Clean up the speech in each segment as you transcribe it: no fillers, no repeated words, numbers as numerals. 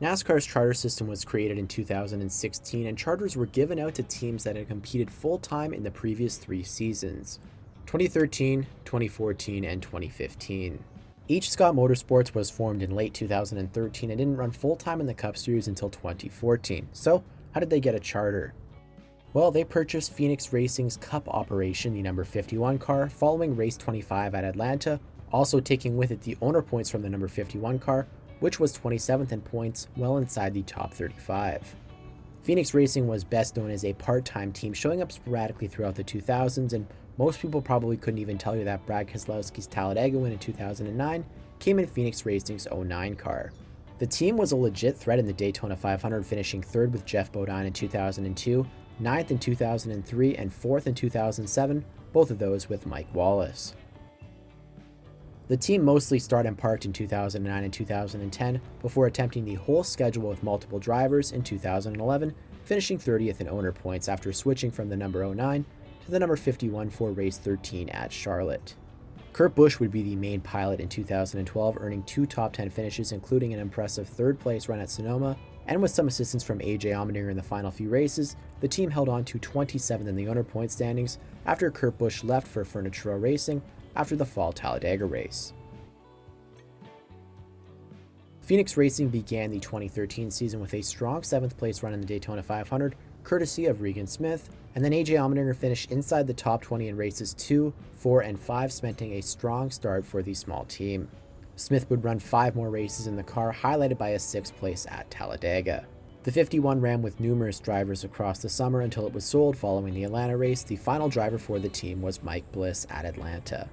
NASCAR's charter system was created in 2016, and charters were given out to teams that had competed full-time in the previous 3 seasons: 2013, 2014, and 2015. HScott Motorsports was formed in late 2013 and didn't run full-time in the Cup Series until 2014. So, how did they get a charter? Well, they purchased Phoenix Racing's Cup operation, the number 51 car, following race 25 at Atlanta, also taking with it the owner points from the number 51 car, which was 27th in points, well inside the top 35. Phoenix Racing was best known as a part-time team, showing up sporadically throughout the 2000s, and most people probably couldn't even tell you that Brad Keselowski's Talladega win in 2009 came in Phoenix Racing's 09 car. The team was a legit threat in the Daytona 500, finishing 3rd with Jeff Bodine in 2002, 9th in 2003, and 4th in 2007, both of those with Mike Wallace. The team mostly started and parked in 2009 and 2010 before attempting the whole schedule with multiple drivers in 2011, finishing 30th in owner points after switching from the number 09 to the number 51 for race 13 at Charlotte. Kurt Busch would be the main pilot in 2012, earning 2 top 10 finishes, including an impressive 3rd place run at Sonoma, and with some assistance from AJ Allmendinger in the final few races, the team held on to 27th in the owner point standings after Kurt Busch left for Furniture Row Racing after the fall Talladega race. Phoenix Racing began the 2013 season with a strong 7th place run in the Daytona 500, courtesy of Regan Smith, and then AJ Allmendinger finished inside the top 20 in races 2, 4, and 5, cementing a strong start for the small team. Smith would run 5 more races in the car, highlighted by a 6th place at Talladega. The 51 ran with numerous drivers across the summer until it was sold following the Atlanta race. The final driver for the team was Mike Bliss at Atlanta.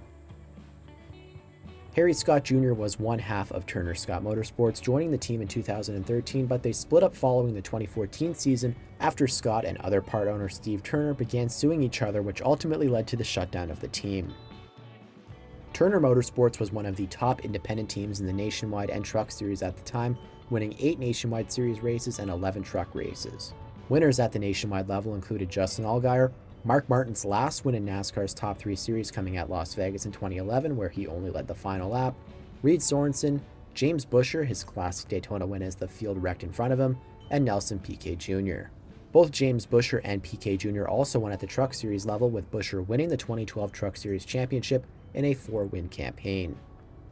Harry Scott Jr. was one half of Turner Scott Motorsports, joining the team in 2013, but they split up following the 2014 season after Scott and other part owner Steve Turner began suing each other, which ultimately led to the shutdown of the team. Turner Motorsports was one of the top independent teams in the Nationwide and Truck Series at the time, winning 8 Nationwide Series races and 11 truck races. Winners at the Nationwide level included Justin Allgaier, Mark Martin's last win in NASCAR's Top 3 Series coming at Las Vegas in 2011, where he only led the final lap, Reed Sorensen, James Buescher, his classic Daytona win as the field wrecked in front of him, and Nelson Piquet Jr. Both James Buescher and Piquet Jr. also won at the Truck Series level, with Buescher winning the 2012 Truck Series Championship in a 4-win campaign.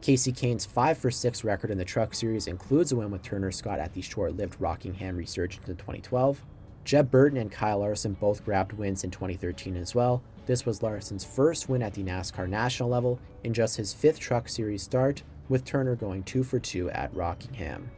Casey Kane's 5 for 6 record in the Truck Series includes a win with Turner Scott at the short-lived Rockingham Resurgence in 2012. Jeb Burton and Kyle Larson both grabbed wins in 2013 as well. This was Larson's first win at the NASCAR national level in just his 5th Truck Series start, with Turner going 2 for 2 at Rockingham.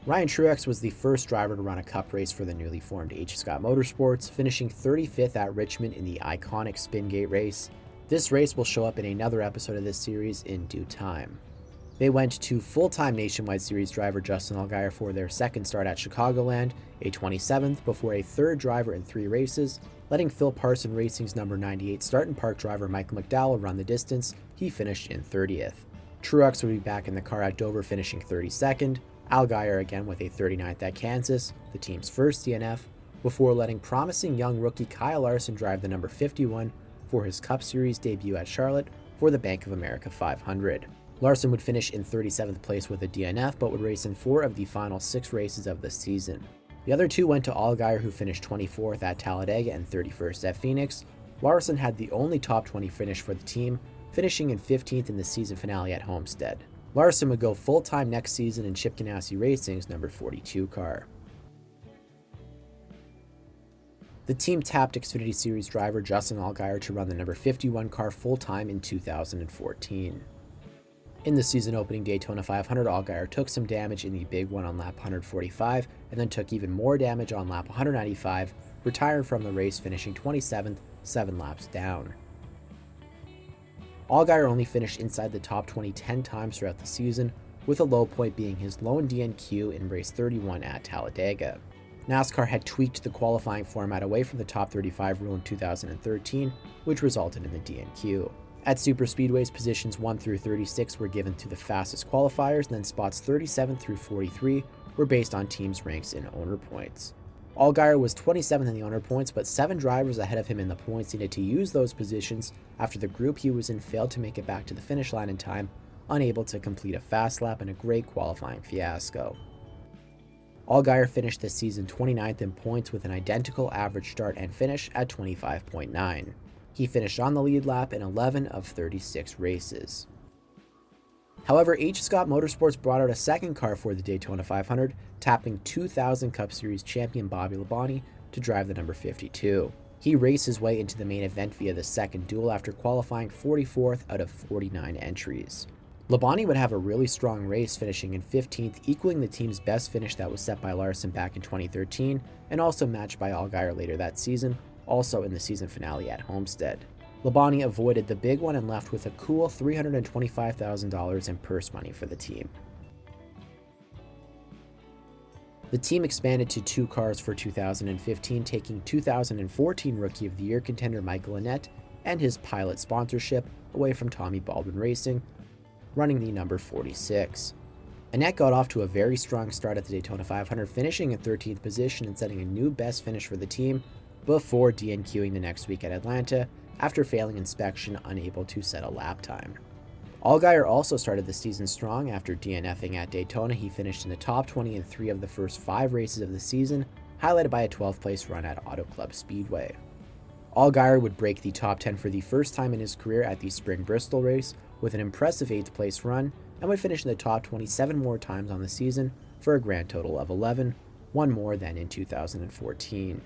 Ryan Truex was the first driver to run a Cup race for the newly formed HScott Motorsports, finishing 35th at Richmond in the iconic Spingate race. This race will show up in another episode of this series in due time. They went to full-time Nationwide Series driver Justin Allgaier for their 2nd start at Chicagoland, a 27th, before a 3rd driver in 3 races, letting Phil Parson Racing's number 98 start and park driver Michael McDowell run the distance. He finished in 30th. Truex would be back in the car at Dover, finishing 32nd, Allgaier again with a 39th at Kansas, the team's first DNF, before letting promising young rookie Kyle Larson drive the number 51 for his Cup Series debut at Charlotte for the Bank of America 500. Larson would finish in 37th place with a DNF, but would race in 4 of the final 6 races of the season. The other 2 went to Allgaier, who finished 24th at Talladega and 31st at Phoenix. Larson had the only top 20 finish for the team, finishing in 15th in the season finale at Homestead. Larson would go full-time next season in Chip Ganassi Racing's number 42 car. The team tapped Xfinity Series driver Justin Allgaier to run the number 51 car full-time in 2014. In the season-opening Daytona 500, Allgaier took some damage in the big one on lap 145, and then took even more damage on lap 195, retiring from the race, finishing 27th, 7 laps down. Allgaier only finished inside the top 20 10 times throughout the season, with a low point being his lone DNQ in race 31 at Talladega. NASCAR had tweaked the qualifying format away from the top 35 rule in 2013, which resulted in the DNQ. At superspeedways, positions 1 through 36 were given to the fastest qualifiers, and then spots 37 through 43 were based on teams' ranks in owner points. Allgaier was 27th in the owner points, but 7 drivers ahead of him in the points needed to use those positions after the group he was in failed to make it back to the finish line in time, unable to complete a fast lap in a great qualifying fiasco. Allgaier finished the season 29th in points with an identical average start and finish at 25.9. He finished on the lead lap in 11 of 36 races. However, HScott Motorsports brought out a second car for the Daytona 500, tapping 2000 Cup Series champion Bobby Labonte to drive the number 52. He raced his way into the main event via the second duel after qualifying 44th out of 49 entries. Labonte would have a really strong race, finishing in 15th, equaling the team's best finish that was set by Larson back in 2013, and also matched by Allgaier later that season, also in the season finale at Homestead. Labonte avoided the big one and left with a cool $325,000 in purse money for the team. The team expanded to 2 cars for 2015, taking 2014 Rookie of the Year contender Michael Annett and his pilot sponsorship away from Tommy Baldwin Racing, running the number 46. Annett got off to a very strong start at the Daytona 500, finishing in 13th position and setting a new best finish for the team before DNQing the next week at Atlanta after failing inspection, unable to set a lap time. Allgaier also started the season strong. After DNFing at Daytona, he finished in the top 20 in 3 of the first 5 races of the season, highlighted by a 12th place run at Auto Club Speedway. Allgaier would break the top 10 for the first time in his career at the Spring Bristol race with an impressive 8th place run, and would finish in the top 27 more times on the season for a grand total of 11, one more than in 2014.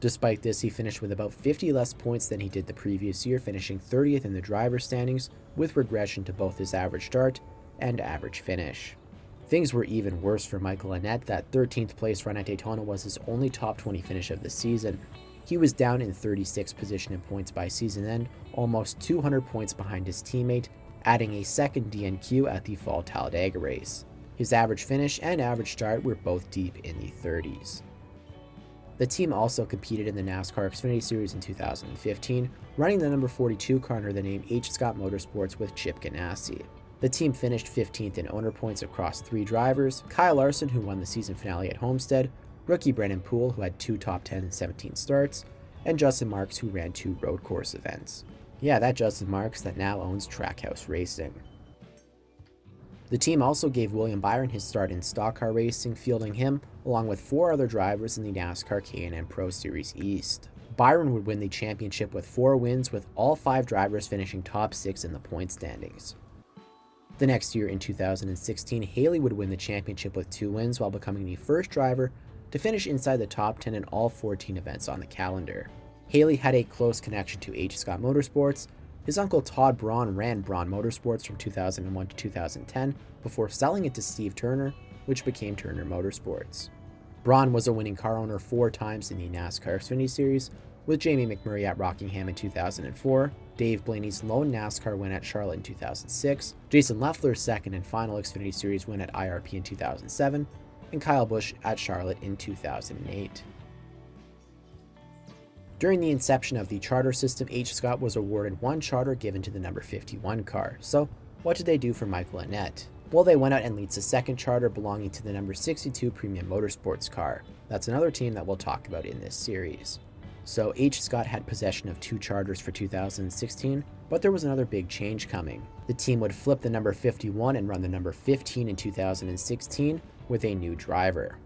Despite this, he finished with about 50 less points than he did the previous year, finishing 30th in the driver's standings with regression to both his average start and average finish. Things were even worse for Michael Annett. That 13th place run at Daytona was his only top 20 finish of the season. He was down in 36th position in points by season end, almost 200 points behind his teammate, adding a second DNQ at the Fall Talladega race. His average finish and average start were both deep in the 30s. The team also competed in the NASCAR Xfinity Series in 2015, running the number 42 car under the name HScott Motorsports with Chip Ganassi. The team finished 15th in owner points across 3 drivers: Kyle Larson, who won the season finale at Homestead, rookie Brennan Poole, who had 2 top 10 and 17 starts, and Justin Marks, who ran 2 road course events. Yeah, that Justin Marks that now owns Trackhouse Racing. The team also gave William Byron his start in stock car racing, fielding him along with 4 other drivers in the NASCAR K&N Pro Series East. Byron would win the championship with 4 wins, with all 5 drivers finishing top 6 in the point standings. The next year, in 2016, Haley would win the championship with 2 wins while becoming the first driver to finish inside the top 10 in all 14 events on the calendar. Haley had a close connection to HScott Motorsports. His uncle Todd Braun ran Braun Motorsports from 2001 to 2010 before selling it to Steve Turner, which became Turner Motorsports. Braun was a winning car owner 4 times in the NASCAR Xfinity Series, with Jamie McMurray at Rockingham in 2004, Dave Blaney's lone NASCAR win at Charlotte in 2006, Jason Leffler's second and final Xfinity Series win at IRP in 2007, and Kyle Busch at Charlotte in 2008. During the inception of the charter system, HScott was awarded 1 charter given to the number 51 car. So what did they do for Michael Annett? Well, they went out and leased a second charter belonging to the number 62 Premium Motorsports car. That's another team that we'll talk about in this series. So HScott had possession of 2 charters for 2016, but there was another big change coming. The team would flip the number 51 and run the number 15 in 2016 with a new driver.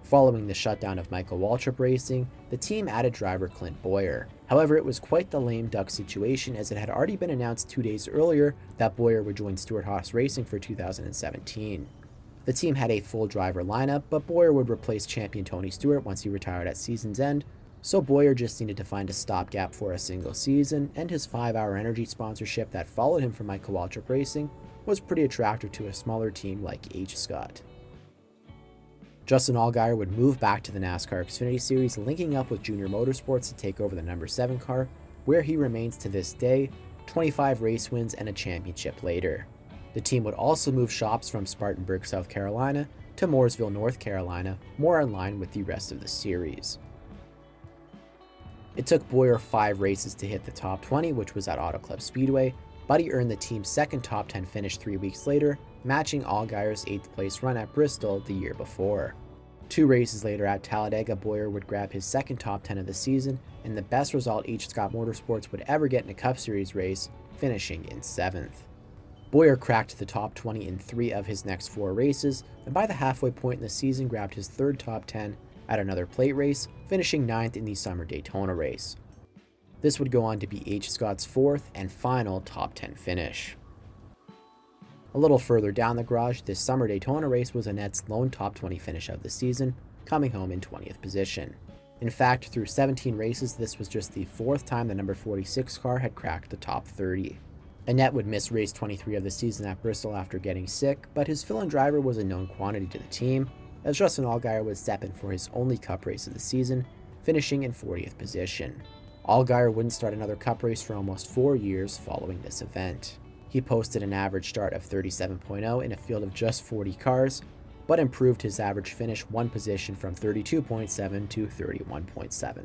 Following the shutdown of Michael Waltrip Racing, the team added driver Clint Bowyer. However, it was quite the lame duck situation, as it had already been announced 2 days earlier that Bowyer would join Stewart-Haas Racing for 2017. The team had a full driver lineup, but Bowyer would replace champion Tony Stewart once he retired at season's end, so Bowyer just needed to find a stopgap for a single season, and his 5-hour energy sponsorship that followed him from Michael Waltrip Racing was pretty attractive to a smaller team like HScott. Justin Allgaier would move back to the NASCAR Xfinity Series, linking up with Junior Motorsports to take over the number 7 car, where he remains to this day, 25 race wins and a championship later. The team would also move shops from Spartanburg, South Carolina to Mooresville, North Carolina, more in line with the rest of the series. It took Bowyer 5 races to hit the top 20, which was at Auto Club Speedway, but he earned the team's second top 10 finish 3 weeks later, matching Allgaier's 8th place run at Bristol the year before. 2 races later at Talladega, Bowyer would grab his second top 10 of the season, and the best result HScott Motorsports would ever get in a Cup Series race, finishing in 7th. Bowyer cracked the top 20 in 3 of his next 4 races, and by the halfway point in the season grabbed his 3rd top 10 at another plate race, finishing 9th in the Summer Daytona race. This would go on to be HScott's 4th and final top 10 finish. A little further down the garage, this Summer Daytona race was Annette's lone top 20 finish of the season, coming home in 20th position. In fact, through 17 races, this was just the 4th time the number 46 car had cracked the top 30. Annette would miss race 23 of the season at Bristol after getting sick, but his fill-in driver was a known quantity to the team, as Justin Allgaier would step in for his only Cup race of the season, finishing in 40th position. Allgaier wouldn't start another Cup race for almost 4 years following this event. He posted an average start of 37.0 in a field of just 40 cars, but improved his average finish 1 position from 32.7 to 31.7.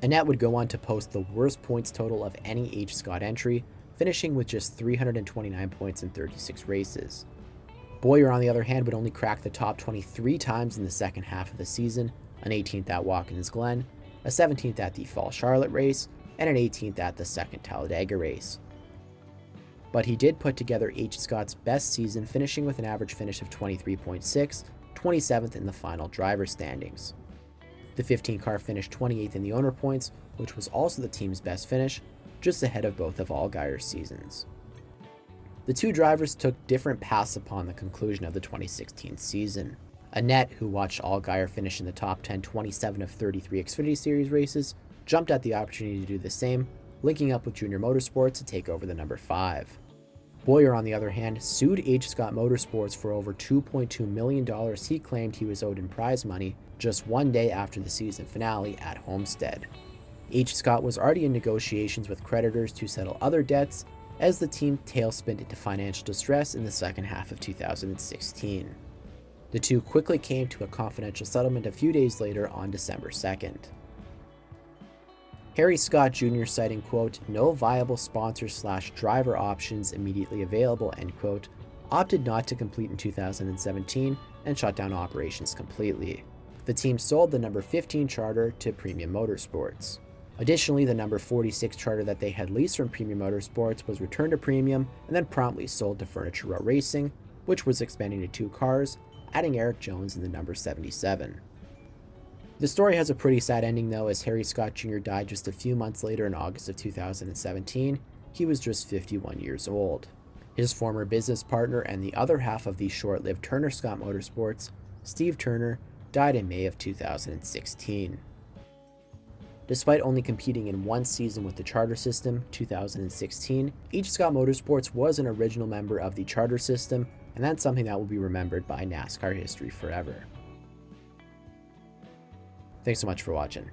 Annette would go on to post the worst points total of any HScott entry, finishing with just 329 points in 36 races. Bowyer, on the other hand, would only crack the top 23 times in the second half of the season, an 18th at Watkins Glen, a 17th at the Fall Charlotte race, and an 18th at the second Talladega race. But he did put together HScott's best season, finishing with an average finish of 23.6, 27th in the final driver standings. The 15 car finished 28th in the owner points, which was also the team's best finish, just ahead of both of Allgaier's seasons. The two drivers took different paths upon the conclusion of the 2016 season. Annette, who watched Allgaier finish in the top 10 27 of 33 Xfinity Series races, jumped at the opportunity to do the same, linking up with Junior Motorsports to take over the number 5. Bowyer, on the other hand, sued HScott Motorsports for over $2.2 million he claimed he was owed in prize money just 1 day after the season finale at Homestead. HScott was already in negotiations with creditors to settle other debts as the team tailspinned into financial distress in the second half of 2016. The two quickly came to a confidential settlement a few days later on December 2nd. Harry Scott Jr. citing, quote, "no viable sponsor/driver options immediately available," end quote, opted not to complete in 2017 and shut down operations completely. The team sold the number 15 charter to Premium Motorsports. Additionally, the number 46 charter that they had leased from Premium Motorsports was returned to Premium and then promptly sold to Furniture Row Racing, which was expanding to 2 cars, adding Eric Jones in the number 77. The story has a pretty sad ending though, as Harry Scott Jr. died just a few months later in August of 2017. He was just 51 years old. His former business partner and the other half of the short-lived Turner Scott Motorsports, Steve Turner, died in May of 2016. Despite only competing in 1 season with the charter system, 2016, HScott Motorsports was an original member of the charter system, and that's something that will be remembered by NASCAR history forever. Thanks so much for watching.